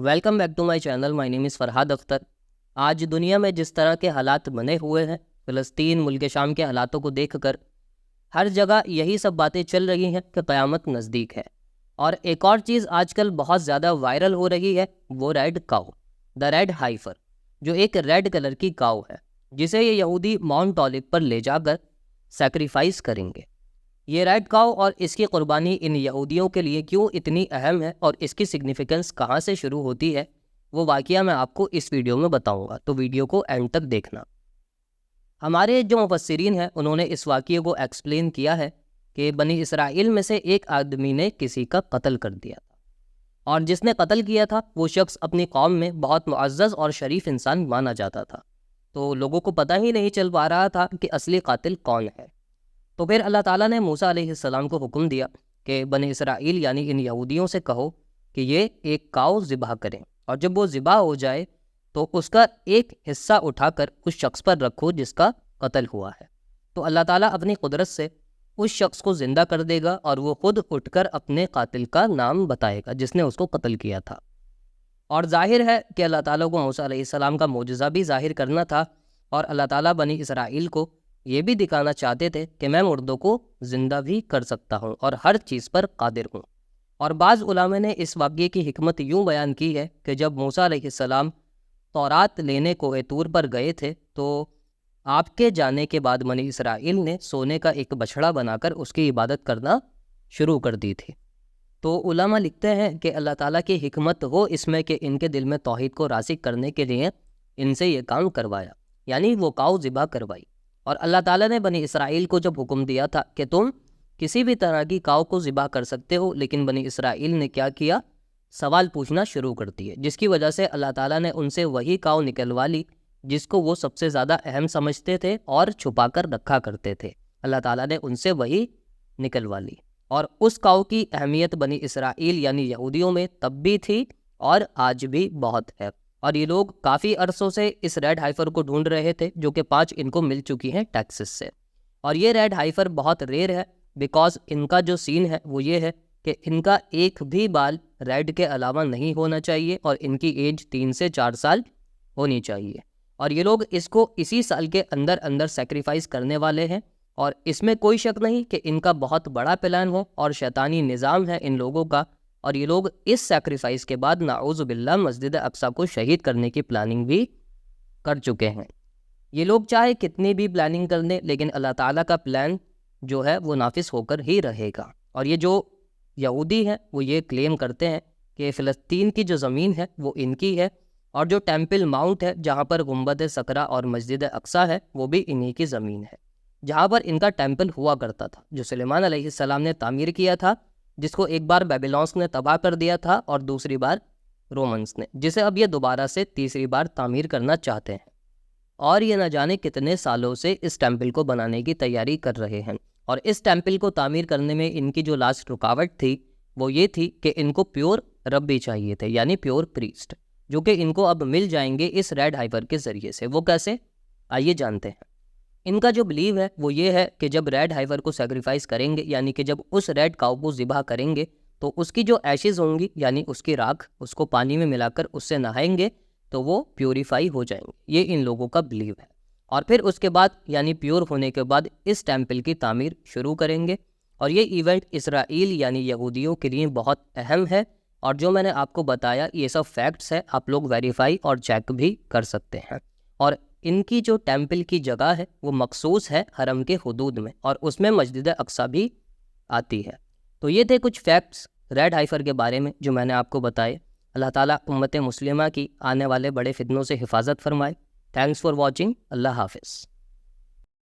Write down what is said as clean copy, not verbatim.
Welcome back to my channel. My name is Farhad Akhtar. آج دنیا میں جس طرح کے حالات بنے ہوئے ہیں، فلسطین، ملک شام کے حالاتوں کو دیکھ کر ہر جگہ یہی سب باتیں چل رہی ہیں کہ قیامت نزدیک ہے. اور ایک اور چیز آج کل بہت زیادہ وائرل ہو رہی ہے، وہ ریڈ کاؤ، دا ریڈ ہائفر، جو ایک ریڈ کلر کی کاؤ ہے جسے یہ یہودی ماؤنٹ اولیو پر لے جا کر سیکریفائس کریں گے. یہ ریڈ کاؤ اور اس کی قربانی ان یہودیوں کے لیے کیوں اتنی اہم ہے اور اس کی سگنیفیکنس کہاں سے شروع ہوتی ہے، وہ واقعہ میں آپ کو اس ویڈیو میں بتاؤں گا، تو ویڈیو کو اینڈ تک دیکھنا. ہمارے جو مفسرین ہیں انہوں نے اس واقعے کو ایکسپلین کیا ہے کہ بنی اسرائیل میں سے ایک آدمی نے کسی کا قتل کر دیا تھا، اور جس نے قتل کیا تھا وہ شخص اپنی قوم میں بہت معزز اور شریف انسان مانا جاتا تھا. تو لوگوں کو پتہ ہی نہیں چل پا رہا تھا کہ اصلی قاتل کون ہے. تو پھر اللہ تعالیٰ نے موسیٰ علیہ السلام کو حکم دیا کہ بنی اسرائیل یعنی ان یہودیوں سے کہو کہ یہ ایک کاؤ ذبح کریں، اور جب وہ ذبح ہو جائے تو اس کا ایک حصہ اٹھا کر اس شخص پر رکھو جس کا قتل ہوا ہے. تو اللہ تعالیٰ اپنی قدرت سے اس شخص کو زندہ کر دے گا اور وہ خود اٹھ کر اپنے قاتل کا نام بتائے گا جس نے اس کو قتل کیا تھا. اور ظاہر ہے کہ اللہ تعالیٰ کو موسیٰ علیہ السلام کا معجزہ بھی ظاہر کرنا تھا، اور اللہ تعالیٰ بنی اسرائیل کو یہ بھی دکھانا چاہتے تھے کہ میں مردوں کو زندہ بھی کر سکتا ہوں اور ہر چیز پر قادر ہوں. اور بعض علماء نے اس واقعے کی حکمت یوں بیان کی ہے کہ جب موسیٰ علیہ السلام تورات لینے کوہ طور پر گئے تھے تو آپ کے جانے کے بعد بنی اسرائیل نے سونے کا ایک بچھڑا بنا کر اس کی عبادت کرنا شروع کر دی تھی. تو علماء لکھتے ہیں کہ اللہ تعالیٰ کی حکمت ہو اس میں کہ ان کے دل میں توحید کو راسخ کرنے کے لیے ان سے یہ کام کروایا، یعنی وہ کاؤ ذبح کروائی. اور اللہ تعالیٰ نے بنی اسرائیل کو جب حکم دیا تھا کہ تم کسی بھی طرح کی کاؤ کو ذبح کر سکتے ہو، لیکن بنی اسرائیل نے کیا کیا؟ سوال پوچھنا شروع کر دیے، جس کی وجہ سے اللہ تعالیٰ نے ان سے وہی کاؤ نکلوا لی جس کو وہ سب سے زیادہ اہم سمجھتے تھے اور چھپا کر رکھا کرتے تھے. اللہ تعالیٰ نے ان سے وہی نکلوا لی، اور اس کاؤ کی اہمیت بنی اسرائیل یعنی یہودیوں میں تب بھی تھی اور آج بھی بہت ہے. اور یہ لوگ کافی عرصوں سے اس ریڈ ہائفر کو ڈھونڈ رہے تھے، جو کہ 5 ان کو مل چکی ہیں ٹیکسس سے. اور یہ ریڈ ہائفر بہت ریئر ہے بیکاز ان کا جو سین ہے وہ یہ ہے کہ ان کا ایک بھی بال ریڈ کے علاوہ نہیں ہونا چاہیے، اور ان کی ایج 3 سے 4 سال ہونی چاہیے. اور یہ لوگ اس کو اسی سال کے اندر اندر سیکریفائس کرنے والے ہیں، اور اس میں کوئی شک نہیں کہ ان کا بہت بڑا پلان ہے اور شیطانی نظام ہے ان لوگوں کا. اور یہ لوگ اس سیکریفائس کے بعد نعوذ باللہ مسجد اقصی کو شہید کرنے کی پلاننگ بھی کر چکے ہیں. یہ لوگ چاہے کتنی بھی پلاننگ کر لیں لیکن اللہ تعالیٰ کا پلان جو ہے وہ نافذ ہو کر ہی رہے گا. اور یہ جو یہودی ہیں وہ یہ کلیم کرتے ہیں کہ فلسطین کی جو زمین ہے وہ ان کی ہے، اور جو ٹیمپل ماؤنٹ ہے جہاں پر گنبد سکرا اور مسجد اقصی ہے وہ بھی انہی کی زمین ہے، جہاں پر ان کا ٹیمپل ہوا کرتا تھا جو سلیمان علیہ السلام نے تعمیر کیا تھا، جس کو ایک بار بیبیلونس نے تباہ کر دیا تھا اور دوسری بار رومنس نے، جسے اب یہ دوبارہ سے تیسری بار تعمیر کرنا چاہتے ہیں. اور یہ نہ جانے کتنے سالوں سے اس ٹیمپل کو بنانے کی تیاری کر رہے ہیں. اور اس ٹیمپل کو تعمیر کرنے میں ان کی جو لاسٹ رکاوٹ تھی وہ یہ تھی کہ ان کو پیور ربی چاہیے تھے، یعنی پیور پریسٹ، جو کہ ان کو اب مل جائیں گے اس ریڈ ہائفر کے ذریعے سے. وہ کیسے؟ آئیے جانتے ہیں. ان کا جو بلیو ہے وہ یہ ہے کہ جب ریڈ ہائفر کو سیکریفائس کریں گے، یعنی کہ جب اس ریڈ کاؤ کو ذبح کریں گے تو اس کی جو ایشز ہوں گی یعنی اس کی راکھ، اس کو پانی میں ملا کر اس سے نہائیں گے تو وہ پیوریفائی ہو جائیں گے. یہ ان لوگوں کا بلیو ہے. اور پھر اس کے بعد یعنی پیور ہونے کے بعد اس ٹیمپل کی تعمیر شروع کریں گے. اور یہ ایونٹ اسرائیل یعنی یہودیوں کے لیے بہت اہم ہے، اور جو میں نے آپ کو بتایا یہ سب فیکٹس ہے، آپ لوگ ویریفائی اور چیک بھی کر سکتے ہیں. اور ان کی جو ٹیمپل کی جگہ ہے وہ مخصوص ہے حرم کے حدود میں، اور اس میں مسجد اقصی بھی آتی ہے. تو یہ تھے کچھ فیکٹس ریڈ ہائفر کے بارے میں جو میں نے آپ کو بتائے. اللہ تعالیٰ امت مسلمہ کی آنے والے بڑے فتنوں سے حفاظت فرمائے. Thanks for watching. اللہ حافظ.